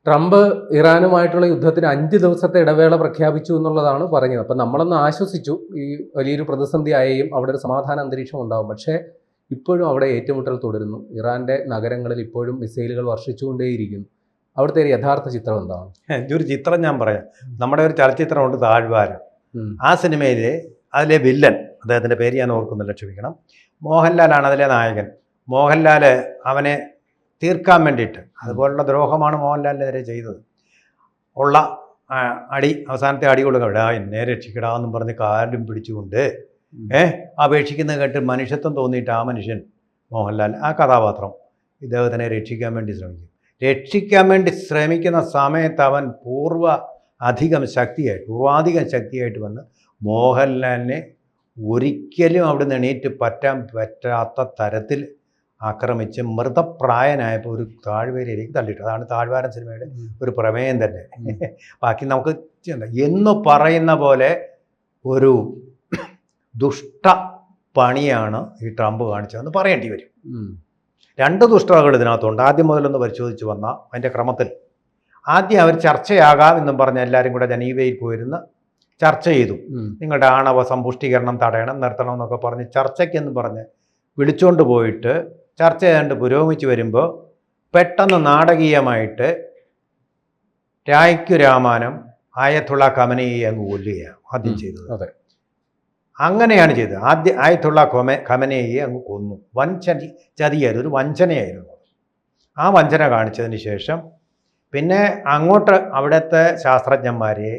Trump ഇറാനുമായിട്ടുള്ള യുദ്ധത്തിന് 5 ദിവസത്തെ ഇടവേള പ്രഖ്യാപിച്ചു എന്നുള്ളതാണ് പറഞ്ഞത്. അപ്പം നമ്മളൊന്ന് ആശ്വസിച്ചു, ഈ വലിയൊരു പ്രതിസന്ധി ആയെയും അവിടെ ഒരു സമാധാന അന്തരീക്ഷം ഉണ്ടാവും. പക്ഷേ ഇപ്പോഴും അവിടെ ഏറ്റുമുട്ടൽ തുടരുന്നു. ഇറാന്റെ നഗരങ്ങളിൽ ഇപ്പോഴും മിസൈലുകൾ വർഷിച്ചുകൊണ്ടേയിരിക്കുന്നു. അവിടുത്തെ ഒരു യഥാർത്ഥ ചിത്രം എന്താണ്? ഒരു ചിത്രം ഞാൻ പറയാം. നമ്മുടെ ഒരു ചലച്ചിത്രമുണ്ട് താഴ്വാരം. ആ സിനിമയിലെ അതിലെ വില്ലൻ, അദ്ദേഹത്തിൻ്റെ പേര് ഞാൻ ഓർക്കുന്നില്ല, ക്ഷമിക്കണം, മോഹൻലാലാണ് അതിലെ നായകൻ. മോഹൻലാൽ അവനെ തീർക്കാൻ വേണ്ടിയിട്ട്, അതുപോലുള്ള ദ്രോഹമാണ് മോഹൻലാലിനെതിരെ ചെയ്തത്. ഉള്ള അടി, അവസാനത്തെ അടി കൊടുക്കുക, എന്നെ രക്ഷിക്കടാന്നും പറഞ്ഞ് കാലും പിടിച്ചുകൊണ്ട് അപേക്ഷിക്കുന്നത് കേട്ട് മനുഷ്യത്വം തോന്നിയിട്ട് ആ മനുഷ്യൻ മോഹൻലാൽ, ആ കഥാപാത്രം ഇദ്ദേഹത്തിനെ രക്ഷിക്കാൻ വേണ്ടി ശ്രമിക്കുന്ന സമയത്ത് അവൻ പൂർവാധികം ശക്തിയായിട്ട് വന്ന് മോഹൻലാലിനെ ഒരിക്കലും അവിടെ നിന്ന് എണീറ്റ് പറ്റാത്ത തരത്തിൽ ആക്രമിച്ച് മൃതപ്രായനായപ്പോൾ ഒരു താഴ്വരയിലേക്ക് തള്ളിയിട്ട്. അതാണ് താഴ്വാരം സിനിമയുടെ ഒരു പ്രമേയം തന്നെ. ബാക്കി നമുക്ക് എന്ന് പറയുന്ന പോലെ ഒരു ദുഷ്ട പണിയാണ് ഈ ട്രംപ് കാണിച്ചതെന്ന് പറയേണ്ടി വരും. 2 ദുഷ്ടതകൾ ഇതിനകത്തുണ്ട്. ആദ്യം മുതലൊന്ന് പരിശോധിച്ച് വന്ന അതിൻ്റെ ക്രമത്തിൽ ആദ്യം അവർ ചർച്ചയാകാം എന്നും പറഞ്ഞ് എല്ലാവരും കൂടെ ജനീവയിൽ പോയിരുന്ന് ചർച്ച ചെയ്തു. നിങ്ങളുടെ ആണവ സമ്പുഷ്ടീകരണം തടയണം, നിർത്തണം എന്നൊക്കെ പറഞ്ഞ് ചർച്ചയ്ക്കെന്ന് പറഞ്ഞ് വിളിച്ചുകൊണ്ട് പോയിട്ട് ചർച്ച ചെയ്യാണ്ട് പുരോഗമിച്ച് വരുമ്പോൾ പെട്ടെന്ന് നാടകീയമായിട്ട് രാമാനം ആയത്തുള്ള ഖമനയെ അങ്ങ് കൊല്ലുകയാണ് ആദ്യം ചെയ്തത്. അതെ, അങ്ങനെയാണ് ചെയ്തത്. ആദ്യം ആയത്തുള്ള ഖമനയെ അങ്ങ് കൊന്നു. വൻ ചതിയായിരുന്നു, ഒരു വഞ്ചനയായിരുന്നു. ആ വഞ്ചന കാണിച്ചതിന് ശേഷം പിന്നെ അങ്ങോട്ട് അവിടുത്തെ ശാസ്ത്രജ്ഞന്മാരെ,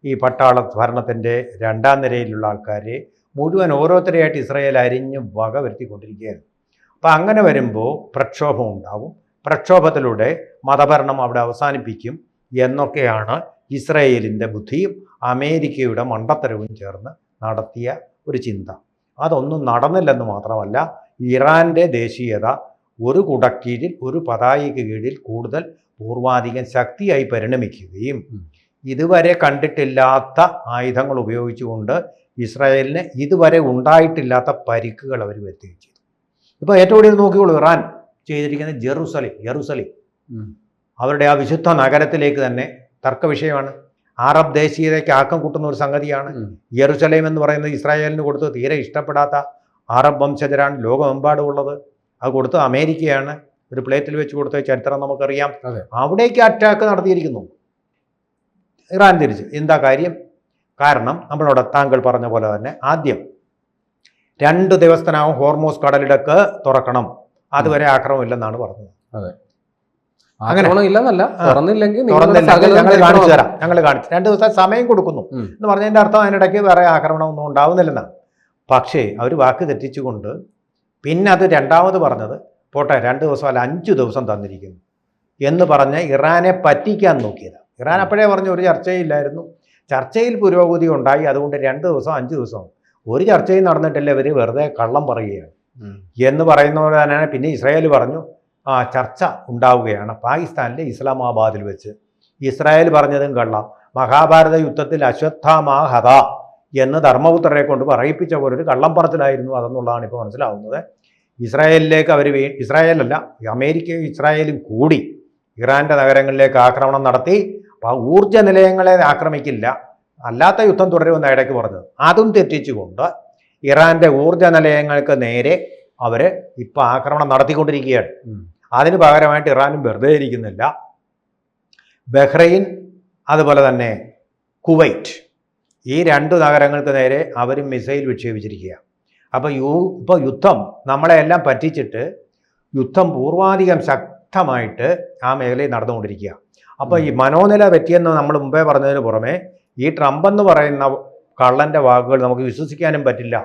ഈ പട്ടാള ഭരണത്തിൻ്റെ 2ാം നിരയിലുള്ള ആൾക്കാരെ മുഴുവൻ ഓരോരുത്തരെയായിട്ട് ഇസ്രായേൽ അരിഞ്ഞ് വക വരുത്തിക്കൊണ്ടിരിക്കുകയായിരുന്നു. അപ്പോൾ അങ്ങനെ വരുമ്പോൾ പ്രക്ഷോഭം ഉണ്ടാവും. പ്രക്ഷോഭത്തിലൂടെ മതഭരണം അവിടെ അവസാനിപ്പിക്കും എന്നൊക്കെയാണ് ഇസ്രായേലിൻ്റെ ബുദ്ധിയും അമേരിക്കയുടെ മണ്ടത്തരവും ചേർന്ന് നടത്തിയ ഒരു ചിന്ത. അതൊന്നും നടന്നില്ലെന്ന് മാത്രമല്ല, ഇറാൻ്റെ ദേശീയത ഒരു കുടക്കീഴിൽ, ഒരു പതാകയ്ക്ക് കീഴിൽ കൂടുതൽ പൂർവാധികം ശക്തിയായി പരിണമിക്കുകയും ഇതുവരെ കണ്ടിട്ടില്ലാത്ത ആയുധങ്ങൾ ഉപയോഗിച്ചുകൊണ്ട് ഇസ്രായേലിന് ഇതുവരെ ഉണ്ടായിട്ടില്ലാത്ത പരിക്കുകൾ അവർ വരുത്തുകയും ചെയ്തു. ഇപ്പോൾ ഏറ്റവും കൂടുതൽ നോക്കിക്കോളൂ, ഇറാൻ ചെയ്തിരിക്കുന്നത് ജെറുസലേം അവരുടെ ആ വിശുദ്ധ നഗരത്തിലേക്ക് തന്നെ തർക്ക വിഷയമാണ്. അറബ് ദേശീയതയ്ക്ക് ആക്കം കൂട്ടുന്ന ഒരു സംഗതിയാണ്. യെറുസലേം എന്ന് പറയുന്നത് ഇസ്രായേലിന് കൊടുത്ത് തീരെ ഇഷ്ടപ്പെടാത്ത അറബ് വംശജരാണ് ലോകമെമ്പാടുമുള്ളത്. അത് കൊടുത്ത് അമേരിക്കയാണ് ഒരു പ്ലേറ്റിൽ വെച്ച് കൊടുത്ത ചരിത്രം നമുക്കറിയാം. അവിടേക്ക് അറ്റാക്ക് നടത്തിയിരിക്കുന്നു ഇറാൻ തിരിച്ച്. എന്താ കാര്യം? കാരണം നമ്മളോട് താങ്കൾ പറഞ്ഞ പോലെ തന്നെ ആദ്യം 2 ദിവസത്തിനകം ഹോർമോസ് കടലിടക്ക് തുറക്കണം, അതുവരെ ആക്രമണമില്ലെന്നാണ് പറഞ്ഞത്. അങ്ങനെ ഞങ്ങൾ കാണിച്ചു തരാം, ഞങ്ങൾ കാണിച്ചു 2 ദിവസം സമയം കൊടുക്കുന്നു എന്ന് പറഞ്ഞതിൻ്റെ അർത്ഥം അതിനിടയ്ക്ക് വേറെ ആക്രമണമൊന്നും ഉണ്ടാവുന്നില്ലെന്നാണ്. പക്ഷേ അവർ വാക്ക് തെറ്റിച്ചുകൊണ്ട് പിന്നെ അത് രണ്ടാമത് പറഞ്ഞത് പോട്ടെ 2 ദിവസം അല്ല 5 ദിവസം തന്നിരിക്കുന്നു എന്ന് പറഞ്ഞ് ഇറാനെ പറ്റിക്കാൻ നോക്കിയതാണ്. ഇറാൻ അപ്പോഴേ പറഞ്ഞു ഒരു ചർച്ചയില്ലായിരുന്നു, ചർച്ചയിൽ പുരോഗതി ഉണ്ടായി, അതുകൊണ്ട് 2 ദിവസം 5 ദിവസം ഒരു ചർച്ചയും നടന്നിട്ടില്ല, ഇവർ വെറുതെ കള്ളം പറയുകയാണ് എന്ന് പറയുന്നവർ തന്നെയാണ്. പിന്നെ ഇസ്രായേൽ പറഞ്ഞു ചർച്ച ഉണ്ടാവുകയാണ് പാകിസ്ഥാനിലെ ഇസ്ലാമാബാദിൽ വെച്ച്. ഇസ്രായേൽ പറഞ്ഞതും കള്ളം. മഹാഭാരത യുദ്ധത്തിൽ അശ്വത്ഥാമാഹത എന്ന് ധർമ്മപുത്രരെ കൊണ്ട് പറയിപ്പിച്ച പോലൊരു കള്ളം പറച്ചിലായിരുന്നു അതെന്നുള്ളതാണ് ഇപ്പോൾ മനസ്സിലാവുന്നത്. ഇസ്രായേലിലേക്ക് അവർ ഇസ്രായേലല്ല, അമേരിക്കയും ഇസ്രായേലും കൂടി ഇറാൻ്റെ നഗരങ്ങളിലേക്ക് ആക്രമണം നടത്തി. അപ്പോൾ ഊർജ്ജ നിലയങ്ങളെ ആക്രമിക്കില്ല, അല്ലാത്ത യുദ്ധം തുടരുമെന്ന് ഇടയ്ക്ക് പറഞ്ഞത് അതും തെറ്റിച്ചുകൊണ്ട് ഇറാൻ്റെ ഊർജ്ജ നിലയങ്ങൾക്ക് നേരെ അവർ ഇപ്പോൾ ആക്രമണം നടത്തിക്കൊണ്ടിരിക്കുകയാണ്. അതിന് പകരമായിട്ട് ഇറാനും വെറുതെ ഇരിക്കുന്നില്ല. ബഹ്റൈൻ അതുപോലെ തന്നെ കുവൈറ്റ്, ഈ 2 നഗരങ്ങൾക്ക് നേരെ അവരും മിസൈൽ വിക്ഷേപിച്ചിരിക്കുക. അപ്പോൾ ഇപ്പോൾ യുദ്ധം നമ്മളെല്ലാം പറ്റിച്ചിട്ട് യുദ്ധം പൂർവാധികം ശക്തമായിട്ട് ആ മേഖലയിൽ നടന്നുകൊണ്ടിരിക്കുക. അപ്പോൾ ഈ മനോനില പറ്റിയെന്ന് നമ്മൾ മുമ്പേ പറഞ്ഞതിന് പുറമെ ഈ ട്രംപ് എന്ന് പറയുന്ന കള്ളൻ്റെ വാക്കുകൾ നമുക്ക് വിശ്വസിക്കാനും പറ്റില്ല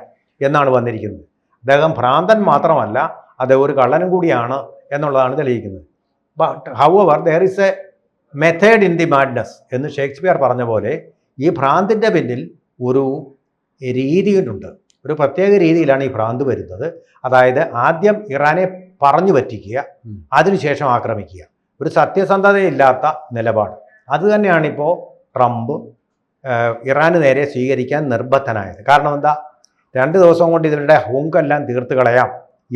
എന്നാണ് വന്നിരിക്കുന്നത്. അദ്ദേഹം ഭ്രാന്തൻ മാത്രമല്ല, അദ്ദേഹം ഒരു കള്ളനും കൂടിയാണ് എന്നുള്ളതാണ് തെളിയിക്കുന്നത്. But however there is a method in the madness എന്ന് ഷേക്സ്പിയർ പറഞ്ഞ പോലെ ഈ ഭ്രാന്തിൻ്റെ പിന്നിൽ ഒരു രീതിയുണ്ട്. ഒരു പ്രത്യേക രീതിയിലാണ് ഈ ഭ്രാന്ത് വരുന്നത്. അതായത് ആദ്യം ഇറാനെ പറഞ്ഞു പറ്റിക്കുക, അതിനുശേഷം ആക്രമിക്കുക. ഒരു സത്യസന്ധതയില്ലാത്ത നിലപാട്. അതുതന്നെയാണിപ്പോൾ ട്രംപ് ഇറാന് നേരെ സ്വീകരിക്കാൻ നിർബന്ധനായത്. കാരണം എന്താ? 2 ദിവസം കൊണ്ട് ഇതിൻ്റെ ഹുങ്കെല്ലാം തീർത്ത് കളയാം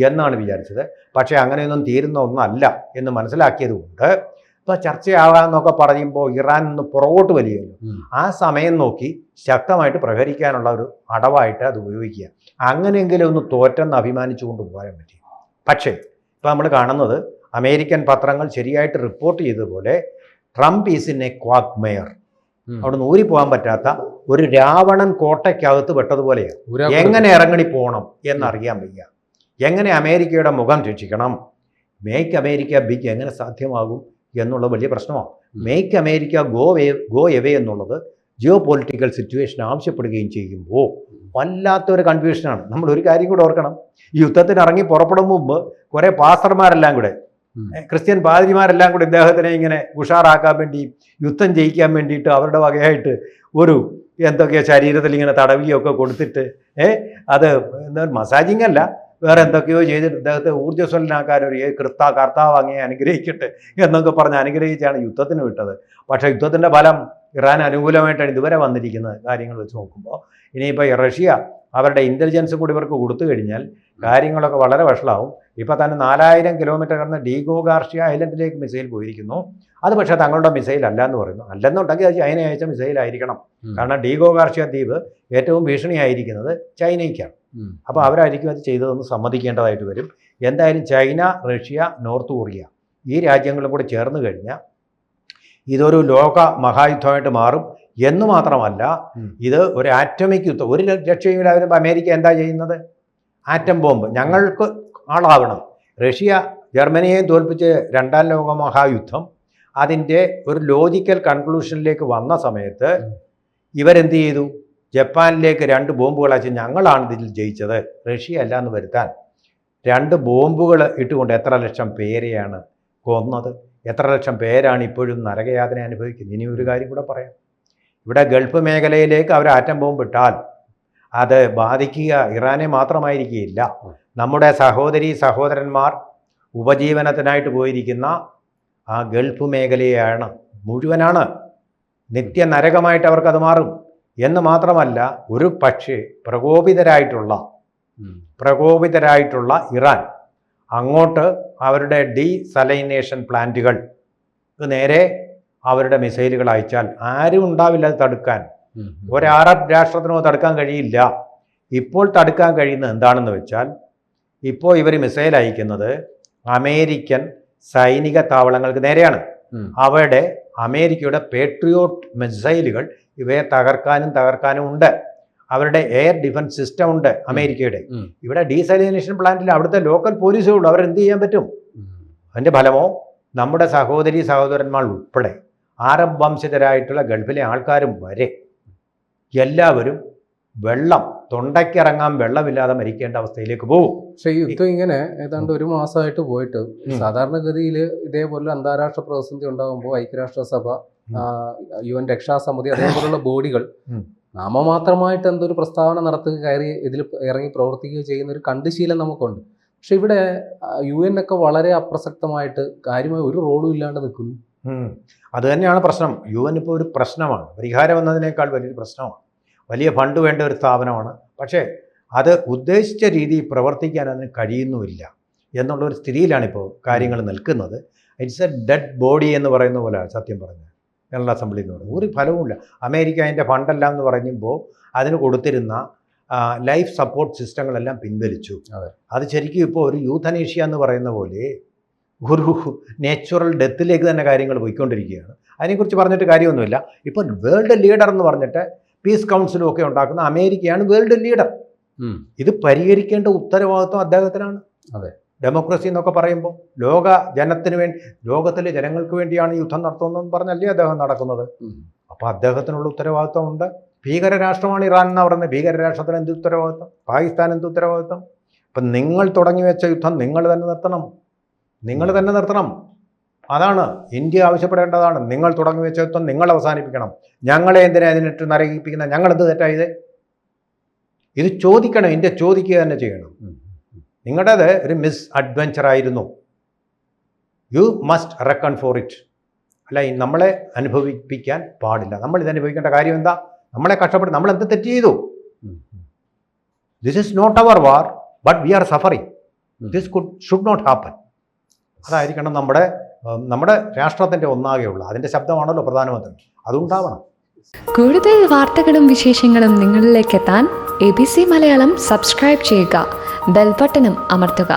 എന്നാണ് വിചാരിച്ചത്. പക്ഷേ അങ്ങനെയൊന്നും തീരുന്ന ഒന്നല്ല എന്ന് മനസ്സിലാക്കിയതുകൊണ്ട് ഇപ്പോൾ ചർച്ചയാകാമെന്നൊക്കെ പറയുമ്പോൾ ഇറാൻ ഒന്ന് പുറകോട്ട് വലിയുമല്ലോ. ആ സമയം നോക്കി ശക്തമായിട്ട് പ്രഹരിക്കാനുള്ള ഒരു അടവായിട്ട് അത് ഉപയോഗിക്കുക. അങ്ങനെയെങ്കിലും ഒന്ന് തോറ്റെന്ന് അഭിമാനിച്ചുകൊണ്ട് പോകാൻ പറ്റി. പക്ഷേ ഇപ്പോൾ നമ്മൾ കാണുന്നത് അമേരിക്കൻ പത്രങ്ങൾ ശരിയായിട്ട് റിപ്പോർട്ട് ചെയ്തതുപോലെ Trump is in A quack mayor. അവിടെ നിന്ന് ഊരിപ്പോകാൻ പറ്റാത്ത ഒരു രാവണൻ കോട്ടയ്ക്കകത്ത് പെട്ടതുപോലെയാണ്. എങ്ങനെ ഇറങ്ങണി പോകണം എന്നറിയാൻ വയ്യ. എങ്ങനെ അമേരിക്കയുടെ മുഖം രക്ഷിക്കണം, മേക്ക് അമേരിക്ക ബിഗ് എങ്ങനെ സാധ്യമാകും എന്നുള്ള വലിയ പ്രശ്നമാണ്. മേക്ക് അമേരിക്ക ഗോ എവേ എന്നുള്ളത് ജിയോ പൊളിറ്റിക്കൽ സിറ്റുവേഷൻ ആവശ്യപ്പെടുകയും ചെയ്യുമ്പോൾ വല്ലാത്തൊരു കൺഫ്യൂഷനാണ്. നമ്മളൊരു കാര്യം കൂടെ ഓർക്കണം, ഈ യുദ്ധത്തിന് ഇറങ്ങി പുറപ്പെടും മുമ്പ് കുറേ പാസ്റ്റർമാരെല്ലാം കൂടെ, ക്രിസ്ത്യൻ പാതിരിമാരെല്ലാം കൂടി ഇദ്ദേഹത്തിനെ ഇങ്ങനെ ഉഷാറാക്കാൻ വേണ്ടി, യുദ്ധം ജയിക്കാൻ വേണ്ടിയിട്ട് അവരുടെ വകയായിട്ട് ഒരു എന്തൊക്കെയോ ശരീരത്തിൽ ഇങ്ങനെ തടവിയൊക്കെ കൊടുത്തിട്ട് അത് എന്താ മസാജിങ് അല്ല, വേറെ എന്തൊക്കെയോ ചെയ്തിട്ട് ഇദ്ദേഹത്തെ ഊർജ്ജസ്വലനാക്കാൻ ഒരു കർത്താവ് അങ്ങേ അനുഗ്രഹിക്കട്ടെ എന്നൊക്കെ പറഞ്ഞ് അനുഗ്രഹിച്ചാണ് യുദ്ധത്തിന് വിട്ടത്. പക്ഷേ യുദ്ധത്തിൻ്റെ ഫലം ഇറാൻ അനുകൂലമായിട്ടാണ് ഇതുവരെ വന്നിരിക്കുന്നത്. കാര്യങ്ങൾ വെച്ച് നോക്കുമ്പോൾ ഇനിയിപ്പോൾ റഷ്യ അവരുടെ ഇൻ്റലിജൻസ് കൂടി ഇവർക്ക് കൊടുത്തു കഴിഞ്ഞാൽ കാര്യങ്ങളൊക്കെ വളരെ വഷളാവും. ഇപ്പോൾ തന്നെ 4000 കിലോമീറ്റർ കടന്ന് ഡീഗോ ഗാർഷ്യ ഐലൻഡിലേക്ക് മിസൈൽ പോയിരിക്കുന്നു. അത് പക്ഷേ തങ്ങളുടെ മിസൈൽ അല്ല എന്ന് പറയുന്നു. അല്ലെന്നുണ്ടെങ്കിൽ അത് ചൈന അയച്ച മിസൈലായിരിക്കണം. കാരണം ഡീഗോ ഗാർഷ്യ ദ്വീപ് ഏറ്റവും ഭീഷണിയായിരിക്കുന്നത് ചൈനയ്ക്കാണ്. അപ്പോൾ അവരായിരിക്കും അത് ചെയ്തതെന്ന് സമ്മതിക്കേണ്ടതായിട്ട് വരും. എന്തായാലും ചൈന, റഷ്യ, നോർത്ത് കൊറിയ ഈ രാജ്യങ്ങളും കൂടി ചേർന്ന് കഴിഞ്ഞാൽ ഇതൊരു ലോക മഹായുദ്ധമായിട്ട് മാറും. എന്ന് മാത്രമല്ല, ഇത് ഒരു ആറ്റമിക് യുദ്ധം. ഒരു രക്ഷയുമില്ലാതെ അമേരിക്ക എന്താ ചെയ്യുന്നത്? Atom bomb. ഞങ്ങൾക്ക് ആളാവണം. റഷ്യ ജർമ്മനിയെയും തോൽപ്പിച്ച് 2ാം ലോക മഹായുദ്ധം അതിൻ്റെ ഒരു ലോജിക്കൽ കൺക്ലൂഷനിലേക്ക് വന്ന സമയത്ത് ഇവരെന്ത് ചെയ്തു? ജപ്പാനിലേക്ക് 2 ബോംബുകൾ അയച്ച് ഞങ്ങളാണ് ഇതിൽ ജയിച്ചത്, റഷ്യ അല്ല എന്ന് വരുത്താൻ 2 ബോംബുകൾ ഇട്ടുകൊണ്ട് എത്ര ലക്ഷം പേരെയാണ് കൊന്നത്? എത്ര ലക്ഷം പേരാണ് ഇപ്പോഴും നരകയാതന അനുഭവിക്കുന്നത്? ഇനി ഒരു കാര്യം കൂടെ പറയാം. ഇവിടെ ഗൾഫ് മേഖലയിലേക്ക് അവർ ആറ്റം ബോംബ് ഇട്ടാൽ അത് ബാധിക്കുക ഇറാനെ മാത്രമായിരിക്കുകയില്ല. നമ്മുടെ സഹോദരീ സഹോദരന്മാർ ഉപജീവനത്തിനായിട്ട് പോയിരിക്കുന്ന ആ ഗൾഫ് മേഖലയാണ് മുഴുവനാണ്. നിത്യ നരകമായിട്ട് അവർക്കത് മാറും. എന്ന് മാത്രമല്ല, ഒരു പക്ഷേ പ്രകോപിതരായിട്ടുള്ള ഇറാൻ അങ്ങോട്ട് അവരുടെ ഡീസലൈനേഷൻ പ്ലാന്റുകൾ നേരെ അവരുടെ മിസൈലുകൾ അയച്ചാൽ ആരും ഉണ്ടാവില്ല അത് തടുക്കാൻ. ഒരു അറബ് രാഷ്ട്രത്തിനോ തടുക്കാൻ കഴിയില്ല. ഇപ്പോൾ തടുക്കാൻ കഴിയുന്നത് എന്താണെന്ന് വെച്ചാൽ, ഇപ്പോൾ ഇവർ മിസൈൽ അയക്കുന്നത് അമേരിക്കൻ സൈനിക താവളങ്ങൾക്ക് നേരെയാണ്. അവിടെ അമേരിക്കയുടെ പേട്രിയോട്ട് മിസൈലുകൾ ഇവയെ തകർക്കാനും ഉണ്ട്. അവരുടെ എയർ ഡിഫൻസ് സിസ്റ്റം ഉണ്ട് അമേരിക്കയുടെ. ഇവിടെ ഡീസലൈനേഷൻ പ്ലാന്റിൽ അവിടുത്തെ ലോക്കൽ പോലീസേ ഉള്ളൂ. അവരെന്ത് ചെയ്യാൻ പറ്റും? അതിൻ്റെ ഫലമോ നമ്മുടെ സഹോദരീ സഹോദരന്മാർ ഉൾപ്പെടെ അറബ് വംശജരായിട്ടുള്ള ഗൾഫിലെ ആൾക്കാരും വരെ എല്ലാവരും തൊണ്ടയ്ക്കിറങ്ങാൻ വെള്ളമില്ലാതെ മരിക്കേണ്ട അവസ്ഥയിലേക്ക് പോകും. പക്ഷേ ഈ യുദ്ധം ഇങ്ങനെ ഏതാണ്ട് 1 മാസമായിട്ട് പോയിട്ട് സാധാരണഗതിയിൽ ഇതേപോലെ അന്താരാഷ്ട്ര പ്രതിസന്ധി ഉണ്ടാകുമ്പോൾ ഐക്യരാഷ്ട്രസഭ, UN രക്ഷാസമിതി അതേപോലുള്ള ബോഡികൾ നാമമാത്രമായിട്ട് എന്തൊരു പ്രസ്താവന നടത്തുക, ഇതിൽ ഇറങ്ങി പ്രവർത്തിക്കുകയോ ചെയ്യുന്ന ഒരു കണ്ടുശീലം നമുക്കുണ്ട്. പക്ഷെ ഇവിടെ UN ഒക്കെ വളരെ അപ്രസക്തമായിട്ട് കാര്യമായി ഒരു റോളും ഇല്ലാണ്ട് നിൽക്കുന്നു. അത് തന്നെയാണ് പ്രശ്നം. UN ഇപ്പോൾ ഒരു പ്രശ്നമാണ്. പരിഹാരം എന്നതിനേക്കാൾ വലിയൊരു പ്രശ്നമാണ്. വലിയ ഫണ്ട് വേണ്ട ഒരു സ്ഥാപനമാണ്. പക്ഷേ അത് ഉദ്ദേശിച്ച രീതിയിൽ പ്രവർത്തിക്കാൻ അതിന് കഴിയുന്നുമില്ല എന്നുള്ളൊരു സ്ഥിതിയിലാണിപ്പോൾ കാര്യങ്ങൾ നിൽക്കുന്നത്. ഇറ്റ്സ് എ ഡെഡ് ബോഡി എന്ന് പറയുന്ന പോലെ സത്യം പറഞ്ഞാൽ ജനറൽ അസംബ്ലി എന്ന് പറയുന്നത് ഒരു ഫലവുമില്ല. അമേരിക്ക അതിൻ്റെ ഫണ്ടെല്ലാം എന്ന് പറയുമ്പോൾ അതിന് കൊടുത്തിരുന്ന ലൈഫ് സപ്പോർട്ട് സിസ്റ്റങ്ങളെല്ലാം പിൻവലിച്ചു. അത് ശരിക്കും ഇപ്പോൾ ഒരു യൂഥനേഷ്യ എന്ന് പറയുന്ന പോലെ ഒരു നാച്ചുറൽ ഡെത്തിലേക്ക് തന്നെ കാര്യങ്ങൾ പോയിക്കൊണ്ടിരിക്കുകയാണ്. അതിനെക്കുറിച്ച് പറഞ്ഞിട്ട് കാര്യമൊന്നുമില്ല. ഇപ്പോൾ വേൾഡ് ലീഡർ എന്ന് പറഞ്ഞിട്ട് പീസ് കൗൺസിലും ഒക്കെ ഉണ്ടാക്കുന്ന അമേരിക്കയാണ് വേൾഡ് ലീഡർ. ഇത് പരിഹരിക്കേണ്ട ഉത്തരവാദിത്വം അദ്ദേഹത്തിനാണ്. അതെ, ഡെമോക്രസി എന്നൊക്കെ പറയുമ്പോൾ ലോകത്തിലെ ജനങ്ങൾക്ക് വേണ്ടിയാണ് യുദ്ധം നടത്തുന്നതെന്ന് പറഞ്ഞല്ലേ അദ്ദേഹം നടക്കുന്നത്. അപ്പോൾ അദ്ദേഹത്തിനുള്ള ഉത്തരവാദിത്വമുണ്ട്. ഭീകരരാഷ്ട്രമാണ് ഇറാൻ എന്ന് പറയുന്നത്. ഭീകരരാഷ്ട്രത്തിന് എന്ത് ഉത്തരവാദിത്വം? പാകിസ്ഥാൻ എന്ത് ഉത്തരവാദിത്വം? അപ്പം നിങ്ങൾ തുടങ്ങി വെച്ച യുദ്ധം നിങ്ങൾ തന്നെ നിർത്തണം. അതാണ് ഇന്ത്യ ആവശ്യപ്പെടേണ്ടതാണ്. നിങ്ങൾ തുടങ്ങി വെച്ച യുദ്ധം നിങ്ങൾ അവസാനിപ്പിക്കണം. ഞങ്ങളെ എന്തിനാ ഇതിനിട്ട് നരകിപ്പിക്കുന്നത്? ഞങ്ങളെന്ത് തെറ്റായത്? ഇത് ചോദിക്കണം. ഇന്ത്യ ചോദിക്കുക തന്നെ ചെയ്യണം. നിങ്ങളുടേത് ഒരു മിസ് അഡ്വെഞ്ചർ ആയിരുന്നു. You must reckon for it. അല്ല, നമ്മളെ അനുഭവിപ്പിക്കാൻ പാടില്ല. നമ്മൾ ഇത് അനുഭവിക്കേണ്ട കാര്യം എന്താ? നമ്മളെ കഷ്ടപ്പെട്ട് നമ്മൾ എന്ത് തെറ്റ് ചെയ്തു? This is not our war, but we are suffering. This should not happen. അതായിരിക്കണം നമ്മുടെ നമ്മുടെ രാഷ്ട്രത്തിൻ്റെ ഒന്നാകെയുള്ള അതിൻ്റെ ശബ്ദമാണല്ലോ പ്രധാനമന്ത്രി, അതുണ്ടാവണം. കൂടുതൽ വാർത്തകളും വിശേഷങ്ങളും നിങ്ങളിലേക്ക് എത്താൻ ABC മലയാളം സബ്സ്ക്രൈബ് ചെയ്യുക, ബെൽബട്ടനും അമർത്തുക.